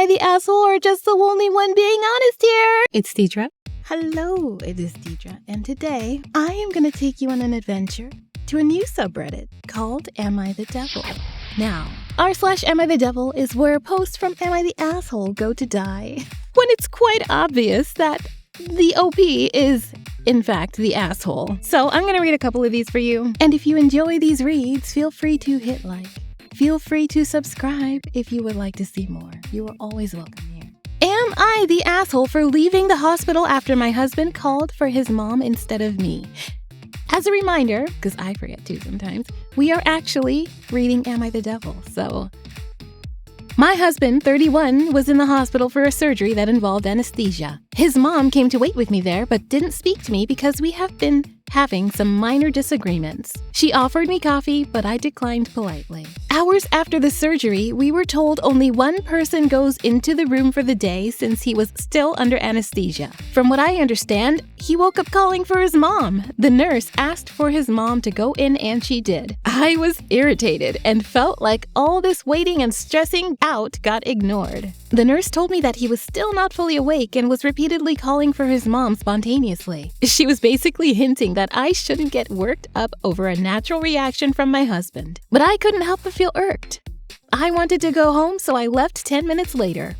I the asshole or just the only one being honest here? It's Deidre. Hello, it is Deidre, and today I am going to take you on an adventure to a new subreddit called AmITheDevil. Now, r/AmITheDevil is where posts from Am I the Asshole go to die when it's quite obvious that the OP is, in fact, the asshole. So I'm going to read a couple of these for you, and if you enjoy these reads, feel free to hit like. Feel free to subscribe if you would like to see more. You are always welcome here. Am I the asshole for leaving the hospital after my husband called for his mom instead of me? As a reminder, because I forget too sometimes, we are actually reading Am I the Devil, so... My husband, 31, was in the hospital for a surgery that involved anesthesia. His mom came to wait with me there, but didn't speak to me because we have been having some minor disagreements. She offered me coffee, but I declined politely. Hours after the surgery, we were told only one person goes into the room for the day since he was still under anesthesia. From what I understand, he woke up calling for his mom. The nurse asked for his mom to go in and she did. I was irritated and felt like all this waiting and stressing out got ignored. The nurse told me that he was still not fully awake and was repeatedly calling for his mom spontaneously. She was basically hinting that I shouldn't get worked up over a natural reaction from my husband. But I couldn't help but feel irked. I wanted to go home, so I left 10 minutes later.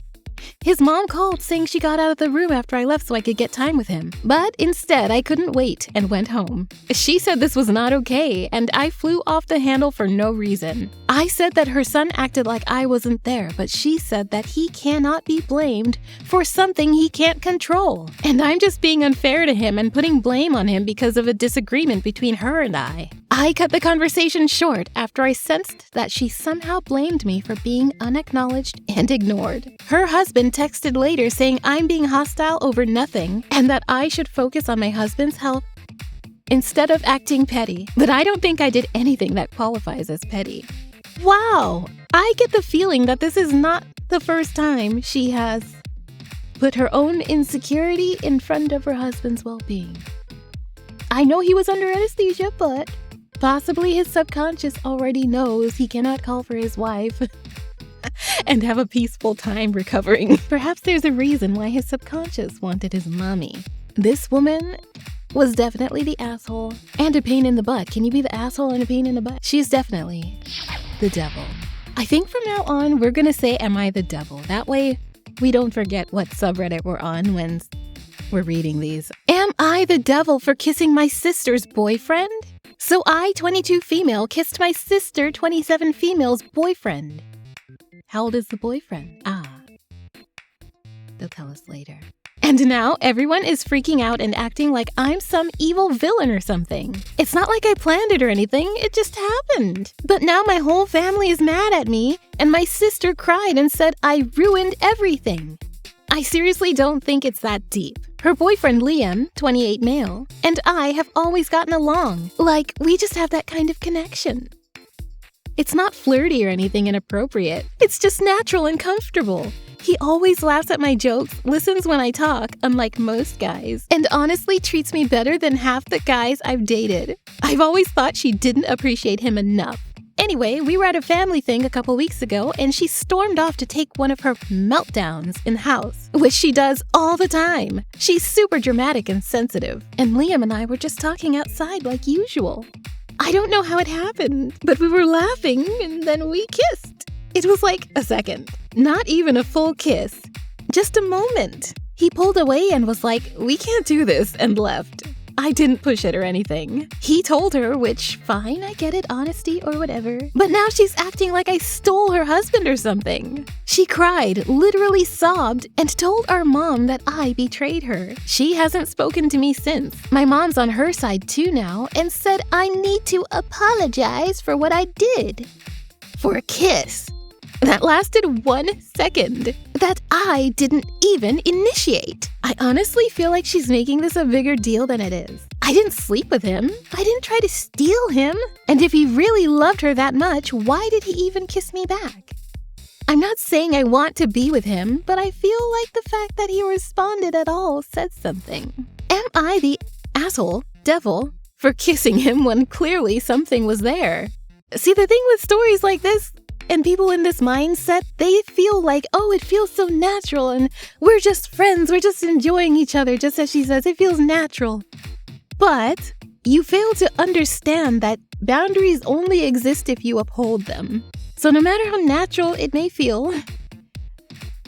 His mom called saying she got out of the room after I left so I could get time with him. But instead, I couldn't wait and went home. She said this was not okay, and I flew off the handle for no reason. I said that her son acted like I wasn't there, but she said that he cannot be blamed for something he can't control. And I'm just being unfair to him and putting blame on him because of a disagreement between her and I. I cut the conversation short after I sensed that she somehow blamed me for being unacknowledged and ignored. Her husband texted later saying I'm being hostile over nothing and that I should focus on my husband's health instead of acting petty. But I don't think I did anything that qualifies as petty. Wow! I get the feeling that this is not the first time she has put her own insecurity in front of her husband's well-being. I know he was under anesthesia, but possibly his subconscious already knows he cannot call for his wife and have a peaceful time recovering. Perhaps there's a reason why his subconscious wanted his mommy. This woman was definitely the asshole and a pain in the butt. Can you be the asshole and a pain in the butt? She's definitely the devil. I think from now on, we're gonna say, Am I the Devil? That way, we don't forget what subreddit we're on when we're reading these. Am I the devil for kissing my sister's boyfriend? So I, 22 female, kissed my sister, 27 female's boyfriend. How old is the boyfriend? They'll tell us later. And now everyone is freaking out and acting like I'm some evil villain or something. It's not like I planned it or anything, it just happened. But now my whole family is mad at me, and my sister cried and said I ruined everything. I seriously don't think it's that deep. Her boyfriend Liam, 28 male, and I have always gotten along. Like, we just have that kind of connection. It's not flirty or anything inappropriate. It's just natural and comfortable. He always laughs at my jokes, listens when I talk, unlike most guys, and honestly treats me better than half the guys I've dated. I've always thought she didn't appreciate him enough. Anyway, we were at a family thing a couple weeks ago, and she stormed off to take one of her meltdowns in the house, which she does all the time. She's super dramatic and sensitive, and Liam and I were just talking outside like usual. I don't know how it happened, but we were laughing, and then we kissed. It was like a second. Not even a full kiss. Just a moment. He pulled away and was like, we can't do this, and left. I didn't push it or anything. He told her, which, fine, I get it, honesty or whatever. But now she's acting like I stole her husband or something. She cried, literally sobbed, and told our mom that I betrayed her. She hasn't spoken to me since. My mom's on her side too now and said I need to apologize for what I did. For a kiss that lasted 1 second that I didn't even initiate. I honestly feel like she's making this a bigger deal than it is. I didn't sleep with him. I didn't try to steal him. And if he really loved her that much, why did he even kiss me back? I'm not saying I want to be with him, but I feel like the fact that he responded at all said something. Am I the asshole, devil, for kissing him when clearly something was there? See, the thing with stories like this, And people in this mindset, they feel like, oh, it feels so natural and we're just friends. We're just enjoying each other. Just as she says, it feels natural. But you fail to understand that boundaries only exist if you uphold them. So no matter how natural it may feel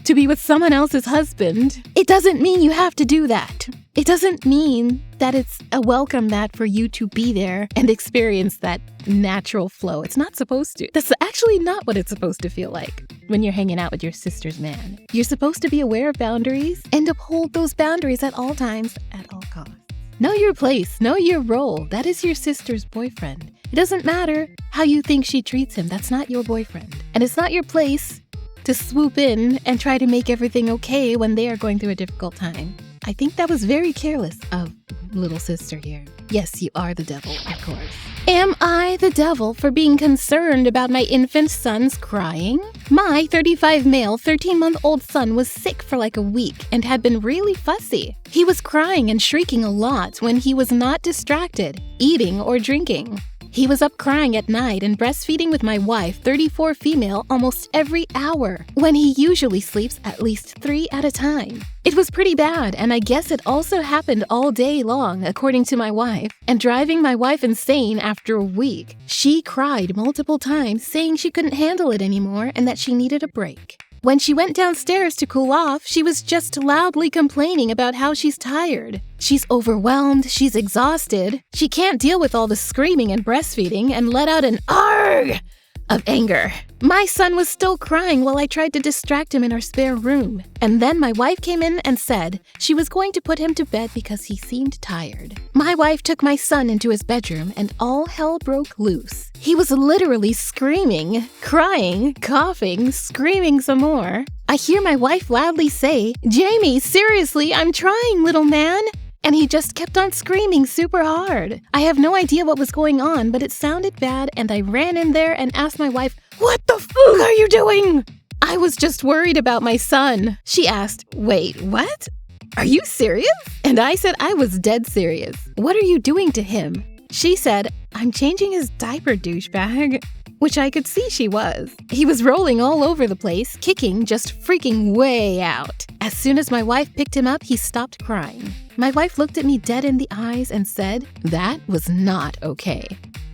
to be with someone else's husband, it doesn't mean you have to do that. It doesn't mean that it's a welcome mat for you to be there and experience that natural flow. It's not supposed to. That's actually not what it's supposed to feel like when you're hanging out with your sister's man. You're supposed to be aware of boundaries and uphold those boundaries at all times, at all costs. Know your place, know your role. That is your sister's boyfriend. It doesn't matter how you think she treats him. That's not your boyfriend. And it's not your place to swoop in and try to make everything okay when they are going through a difficult time. I think that was very careless of little sister here. Yes, you are the devil, of course. Am I the devil for being concerned about my infant son's crying? My 35 male, 13-month-old son was sick for like a week and had been really fussy. He was crying and shrieking a lot when he was not distracted, eating or drinking. He was up crying at night and breastfeeding with my wife, 34 female, almost every hour, when he usually sleeps at least 3 at a time. It was pretty bad, and I guess it also happened all day long, according to my wife, and driving my wife insane after a week. She cried multiple times, saying she couldn't handle it anymore and that she needed a break. When she went downstairs to cool off, she was just loudly complaining about how she's tired. She's overwhelmed, she's exhausted. She can't deal with all the screaming and breastfeeding and let out an "argh" of anger. My son was still crying while I tried to distract him in our spare room. And then my wife came in and said she was going to put him to bed because he seemed tired. My wife took my son into his bedroom and all hell broke loose. He was literally screaming, crying, coughing, screaming some more. I hear my wife loudly say, "Jamie, seriously, I'm trying, little man." And he just kept on screaming super hard. I have no idea what was going on, but it sounded bad, and I ran in there and asked my wife, "What the fuck are you doing?" I was just worried about my son. She asked, "Wait, what? Are you serious?" And I said I was dead serious. "What are you doing to him?" She said, "I'm changing his diaper, douchebag." Which I could see she was. He was rolling all over the place, kicking, just freaking way out. As soon as my wife picked him up, he stopped crying. My wife looked at me dead in the eyes and said, "That was not okay,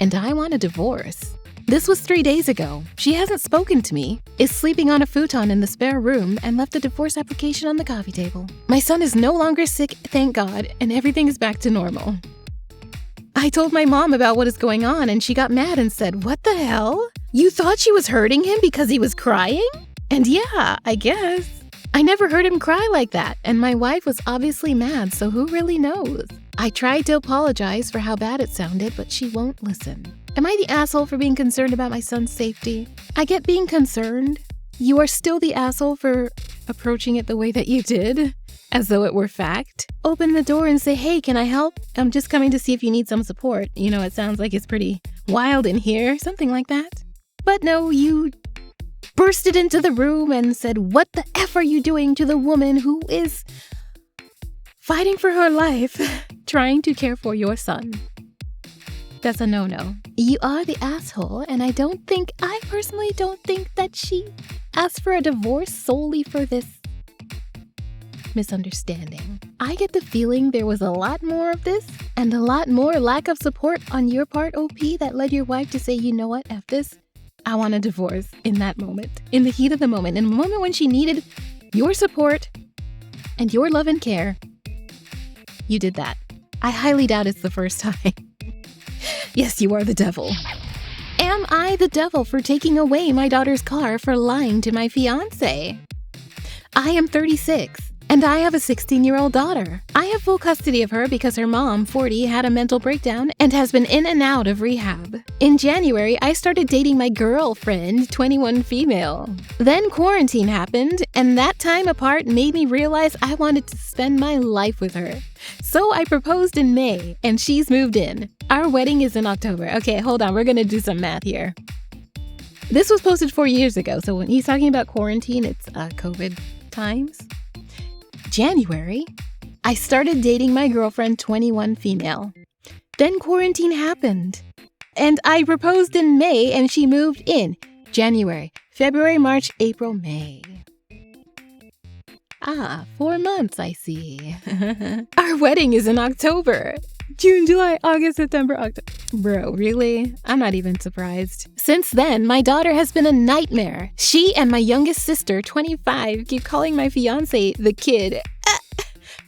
and I want a divorce." This was 3 days ago. She hasn't spoken to me, is sleeping on a futon in the spare room, and left a divorce application on the coffee table. My son is no longer sick, thank God, and everything is back to normal. I told my mom about what is going on, and she got mad and said, "What the hell? You thought she was hurting him because he was crying?" And yeah, I guess. I never heard him cry like that, and my wife was obviously mad, so who really knows? I tried to apologize for how bad it sounded, but she won't listen. Am I the asshole for being concerned about my son's safety? I get being concerned. You are still the asshole for approaching it the way that you did, as though it were fact. Open the door and say, "Hey, can I help? I'm just coming to see if you need some support. You know, it sounds like it's pretty wild in here," something like that. But no, you bursted into the room and said, "What the F are you doing to the woman who is fighting for her life, trying to care for your son?" That's a no-no. You are the asshole, and I personally don't think that she asked for a divorce solely for this misunderstanding. I get the feeling there was a lot more of this and a lot more lack of support on your part, OP, that led your wife to say, "You know what, F this, I want a divorce," in that moment, in the heat of the moment, in a moment when she needed your support and your love and care. You did that. I highly doubt it's the first time. Yes, you are the devil. Am I the devil for taking away my daughter's car for lying to my fiancé? I am 36. And I have a 16-year-old daughter. I have full custody of her because her mom, 40, had a mental breakdown and has been in and out of rehab. In January, I started dating my girlfriend, 21 female. Then quarantine happened, and that time apart made me realize I wanted to spend my life with her. So I proposed in May, and she's moved in. Our wedding is in October. Okay, hold on, we're gonna do some math here. This was posted 4 years ago, so when he's talking about quarantine, it's COVID times. January, I started dating my girlfriend, 21 female. Then quarantine happened, and I proposed in May and she moved in. January, February, March, April, May. 4 months, I see. Our wedding is in October. June, July, August, September, October. Bro, really? I'm not even surprised. Since then, my daughter has been a nightmare. She and my youngest sister, 25, keep calling my fiancé the kid.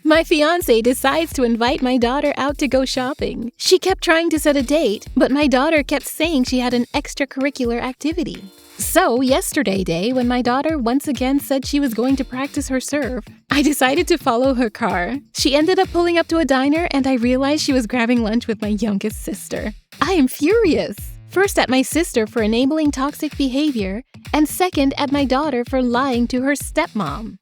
My fiancé decides to invite my daughter out to go shopping. She kept trying to set a date, but my daughter kept saying she had an extracurricular activity. So, yesterday day, when my daughter once again said she was going to practice her serve, I decided to follow her car. She ended up pulling up to a diner, and I realized she was grabbing lunch with my youngest sister. I am furious. First at my sister for enabling toxic behavior, and second at my daughter for lying to her stepmom.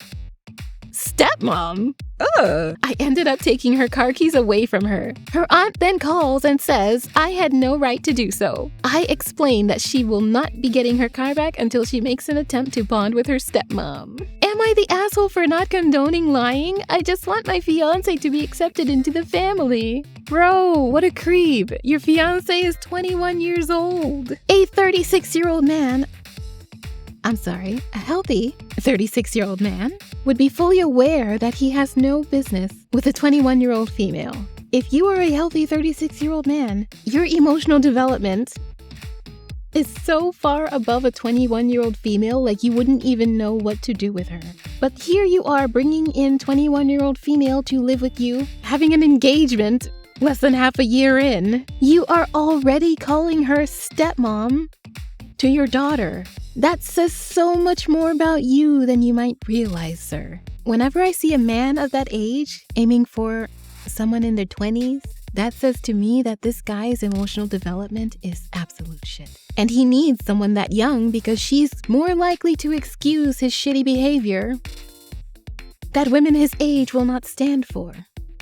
Stepmom? Ugh. I ended up taking her car keys away from her. Her aunt then calls and says I had no right to do so. I explain that she will not be getting her car back until she makes an attempt to bond with her stepmom. Am I the asshole for not condoning lying? I just want my fiancé to be accepted into the family. Bro, what a creep. Your fiancé is 21 years old. A 36-year-old man, a healthy 36-year-old man would be fully aware that he has no business with a 21-year-old female. If you are a healthy 36-year-old man, your emotional development is so far above a 21-year-old female, like you wouldn't even know what to do with her. But here you are bringing in 21-year-old female to live with you, having an engagement less than half a year in. You are already calling her stepmom to your daughter. That says so much more about you than you might realize, sir. Whenever I see a man of that age aiming for someone in their 20s, that says to me that this guy's emotional development is absolute shit. And he needs someone that young because she's more likely to excuse his shitty behavior that women his age will not stand for.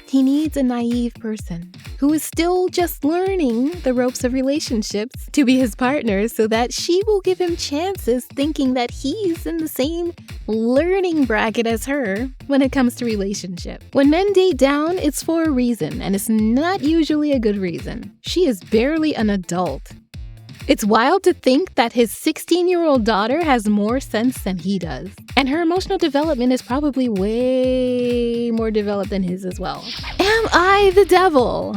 He needs a naive person who is still just learning the ropes of relationships to be his partner so that she will give him chances thinking that he's in the same learning bracket as her when it comes to relationship. When men date down, it's for a reason, and it's not usually a good reason. She is barely an adult. It's wild to think that his 16-year-old daughter has more sense than he does. And her emotional development is probably way more developed than his as well. Am I the devil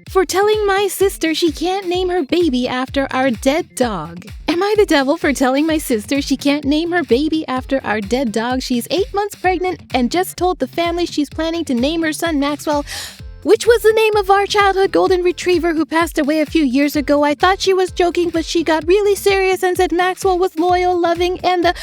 for telling my sister she can't name her baby after our dead dog? Am I the devil for telling my sister she can't name her baby after our dead dog? She's 8 months pregnant and just told the family she's planning to name her son Maxwell, which was the name of our childhood golden retriever who passed away a few years ago. I thought she was joking, but she got really serious and said Maxwell was loyal, loving, and the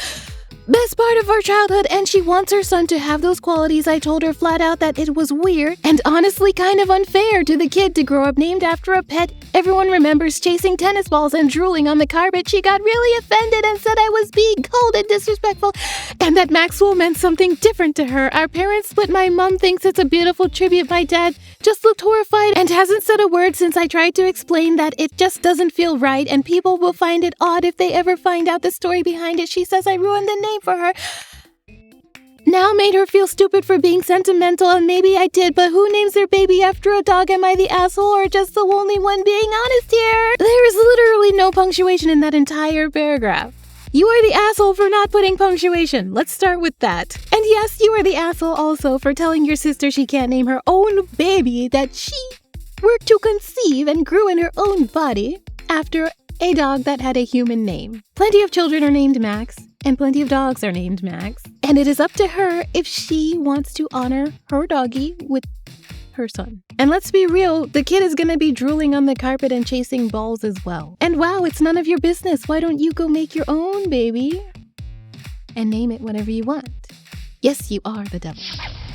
best part of our childhood, and she wants her son to have those qualities. I told her flat out that it was weird and honestly kind of unfair to the kid to grow up named after a pet everyone remembers chasing tennis balls and drooling on the carpet. She got really offended and said I was being cold and disrespectful and that Maxwell meant something different to her. Our parents split. My mom thinks it's a beautiful tribute. My dad just looked horrified and hasn't said a word since I tried to explain that it just doesn't feel right and people will find it odd if they ever find out the story behind it. She says I ruined the name for her. Now made her feel stupid for being sentimental, and maybe I did, but who names their baby after a dog? Am I the asshole or just the only one being honest here? There is literally no punctuation in that entire paragraph. You are the asshole for not putting punctuation. Let's start with that. And yes, you are the asshole also for telling your sister she can't name her own baby that she worked to conceive and grew in her own body after a dog that had a human name. Plenty of children are named Max, and plenty of dogs are named Max. And it is up to her if she wants to honor her doggy with her son. And let's be real, the kid is gonna be drooling on the carpet and chasing balls as well. And wow, it's none of your business. Why don't you go make your own baby and name it whatever you want? Yes, you are the devil.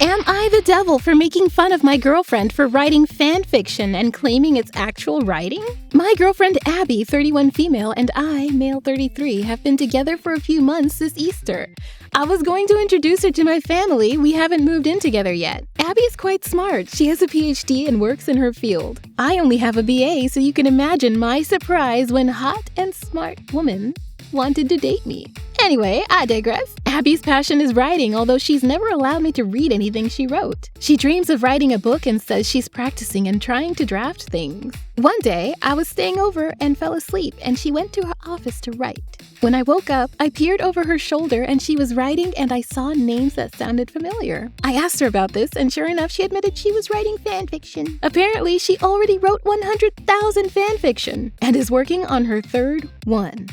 Am I the devil for making fun of my girlfriend for writing fan fiction and claiming it's actual writing? My girlfriend Abby, 31 female, and I, male 33, have been together for a few months this Easter. I was going to introduce her to my family. We haven't moved in together yet. Abby is quite smart. She has a PhD and works in her field. I only have a BA, so you can imagine my surprise when hot and smart woman wanted to date me. Anyway, I digress. Abby's passion is writing, although she's never allowed me to read anything she wrote. She dreams of writing a book and says she's practicing and trying to draft things. One day, I was staying over and fell asleep, and she went to her office to write. When I woke up, I peered over her shoulder and she was writing, and I saw names that sounded familiar. I asked her about this, and sure enough, she admitted she was writing fanfiction. Apparently, she already wrote 100,000 fanfiction and is working on her third one.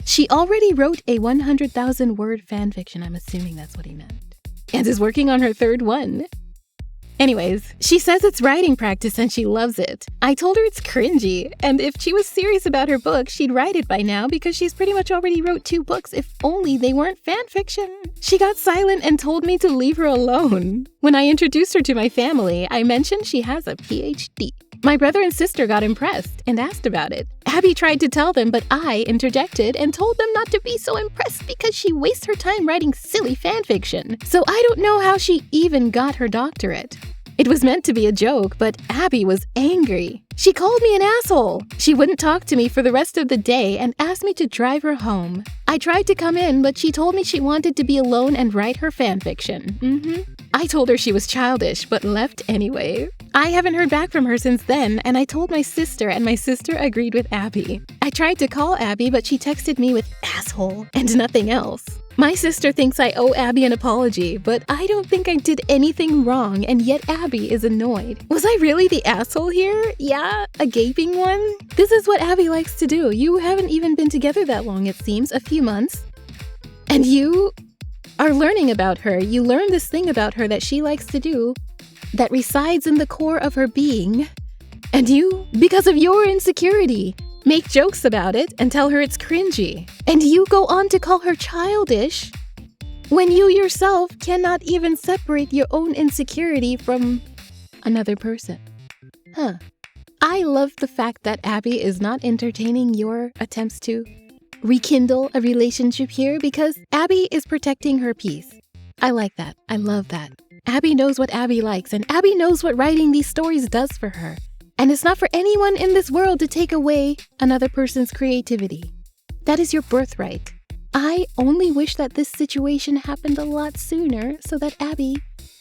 She already wrote a 100,000 word fanfiction, I'm assuming that's what he meant, and is working on her third one. Anyways, she says it's writing practice and she loves it. I told her it's cringy, and if she was serious about her book, she'd write it by now because she's pretty much already wrote 2 books, if only they weren't fanfiction. She got silent and told me to leave her alone. When I introduced her to my family, I mentioned she has a PhD. My brother and sister got impressed and asked about it. Abby tried to tell them, but I interjected and told them not to be so impressed because she wastes her time writing silly fanfiction. So I don't know how she even got her doctorate. It was meant to be a joke, but Abby was angry. She called me an asshole. She wouldn't talk to me for the rest of the day and asked me to drive her home. I tried to come in, but she told me she wanted to be alone and write her fanfiction. I told her she was childish, but left anyway. I haven't heard back from her since then, and I told my sister, and my sister agreed with Abby. I tried to call Abby, but she texted me with asshole and nothing else. My sister thinks I owe Abby an apology, but I don't think I did anything wrong, and yet Abby is annoyed. Was I really the asshole here? Yeah, a gaping one? This is what Abby likes to do. You haven't even been together that long, it seems, a few months. And you are learning about her. You learn this thing about her that she likes to do that resides in the core of her being. And you, because of your insecurity, make jokes about it and tell her it's cringy. And you go on to call her childish when you yourself cannot even separate your own insecurity from another person. I love the fact that Abby is not entertaining your attempts to rekindle a relationship here because Abby is protecting her peace. I like that. I love that. Abby knows what Abby likes, and Abby knows what writing these stories does for her. And it's not for anyone in this world to take away another person's creativity. That is your birthright. I only wish that this situation happened a lot sooner so that Abby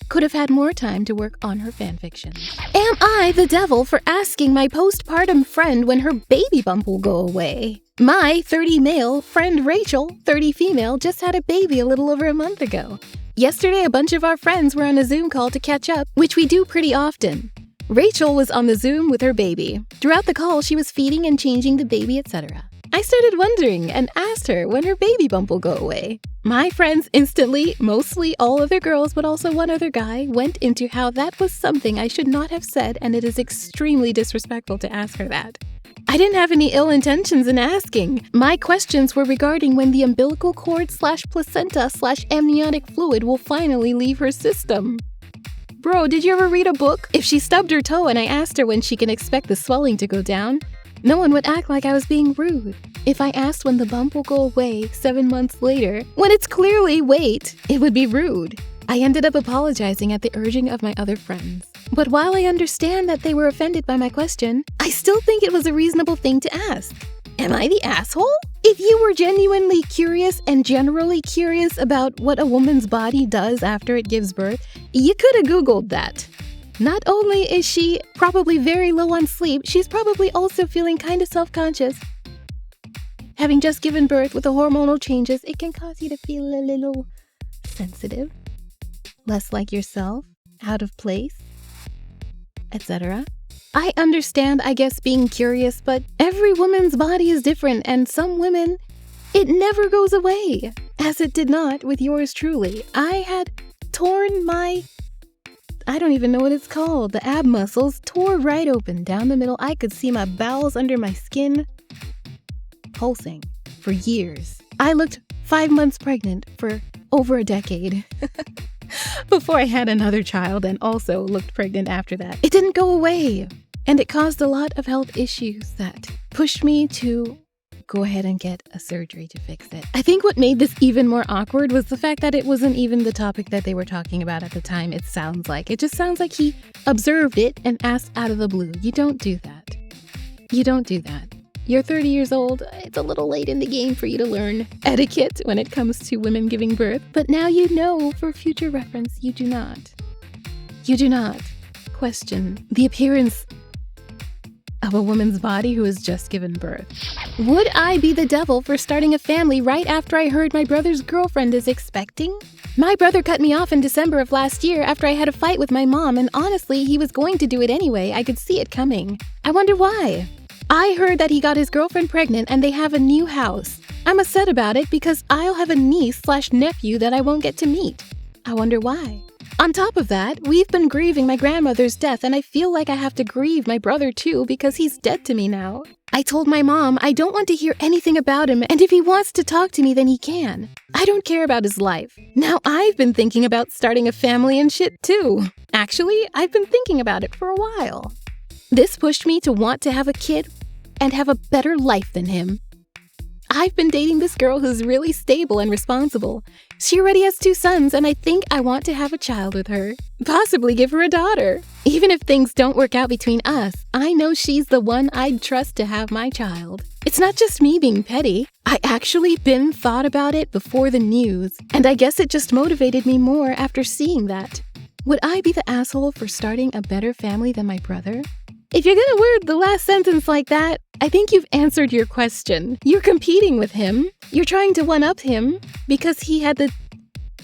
could have had more time to work on her fanfiction. Am I the devil for asking my postpartum friend when her baby bump will go away? My 30 male friend Rachel, 30 female, just had a baby a little over a month ago. Yesterday, a bunch of our friends were on a Zoom call to catch up, which we do pretty often. Rachel was on the Zoom with her baby. Throughout the call, she was feeding and changing the baby, etc. I started wondering and asked her when her baby bump will go away. My friends instantly, mostly all other girls but also one other guy, went into how that was something I should not have said and it is extremely disrespectful to ask her that. I didn't have any ill intentions in asking. My questions were regarding when the umbilical cord / placenta / amniotic fluid will finally leave her system. Bro, did you ever read a book? If she stubbed her toe and I asked her when she can expect the swelling to go down, no one would act like I was being rude. If I asked when the bump will go away 7 months later, when it's clearly wait, it would be rude. I ended up apologizing at the urging of my other friends. But while I understand that they were offended by my question, I still think it was a reasonable thing to ask. Am I the asshole? If you were genuinely curious and generally curious about what a woman's body does after it gives birth, you could have Googled that. Not only is she probably very low on sleep, she's probably also feeling kind of self-conscious. Having just given birth with the hormonal changes, it can cause you to feel a little sensitive, less like yourself, out of place, etc. I understand, I guess, being curious, but every woman's body is different, and some women, it never goes away, as it did not with yours truly. I had torn my, I don't even know what it's called, the ab muscles tore right open down the middle. I could see my bowels under my skin pulsing for years. I looked 5 months pregnant for over a decade. Before I had another child and also looked pregnant after that. It didn't go away, and it caused a lot of health issues that pushed me to go ahead and get a surgery to fix it. I think what made this even more awkward was the fact that it wasn't even the topic that they were talking about at the time. It just sounds like he observed it and asked out of the blue. You don't do that. You don't do that. You're 30 years old. It's a little late in the game for you to learn etiquette when it comes to women giving birth, but now you know for future reference you do not question the appearance of a woman's body who has just given birth. Would I be the devil for starting a family right after I heard my brother's girlfriend is expecting? My brother cut me off in December of last year after I had a fight with my mom, and honestly, he was going to do it anyway. I could see it coming. I wonder why. I heard that he got his girlfriend pregnant and they have a new house. I'm upset about it because I'll have a niece/nephew that I won't get to meet. I wonder why. On top of that, we've been grieving my grandmother's death, and I feel like I have to grieve my brother too because he's dead to me now. I told my mom I don't want to hear anything about him, and if he wants to talk to me, then he can. I don't care about his life. Now I've been thinking about starting a family and shit too. Actually, I've been thinking about it for a while. This pushed me to want to have a kid and have a better life than him. I've been dating this girl who's really stable and responsible. She already has 2 sons, and I think I want to have a child with her. Possibly give her a daughter. Even if things don't work out between us, I know she's the one I'd trust to have my child. It's not just me being petty. I actually thought about it before the news, and I guess it just motivated me more after seeing that. Would I be the asshole for starting a better family than my brother? If you're gonna word the last sentence like that, I think you've answered your question. You're competing with him. You're trying to one-up him because he had the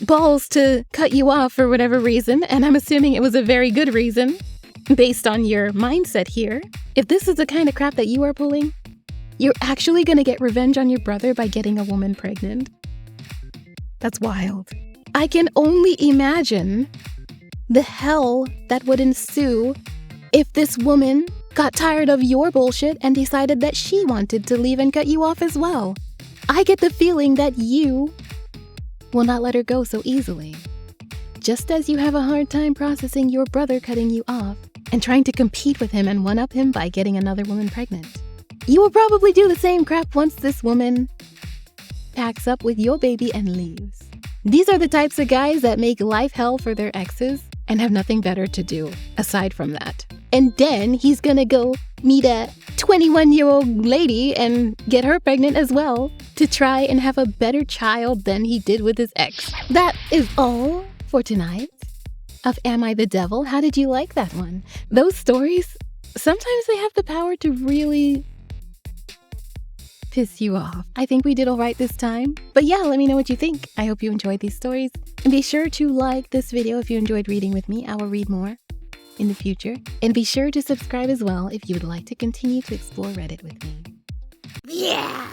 balls to cut you off for whatever reason, and I'm assuming it was a very good reason based on your mindset here. If this is the kind of crap that you are pulling, you're actually gonna get revenge on your brother by getting a woman pregnant. That's wild. I can only imagine the hell that would ensue if this woman got tired of your bullshit and decided that she wanted to leave and cut you off as well. I get the feeling that you will not let her go so easily. Just as you have a hard time processing your brother cutting you off and trying to compete with him and one-up him by getting another woman pregnant. You will probably do the same crap once this woman packs up with your baby and leaves. These are the types of guys that make life hell for their exes and have nothing better to do aside from that. And then he's gonna go meet a 21-year-old lady and get her pregnant as well to try and have a better child than he did with his ex. That is all for tonight of Am I the Devil? How did you like that one? Those stories, sometimes they have the power to really piss you off. I think we did all right this time. But yeah, let me know what you think. I hope you enjoyed these stories. And be sure to like this video if you enjoyed reading with me. I will read more in the future. And be sure to subscribe as well if you would like to continue to explore Reddit with me. Yeah!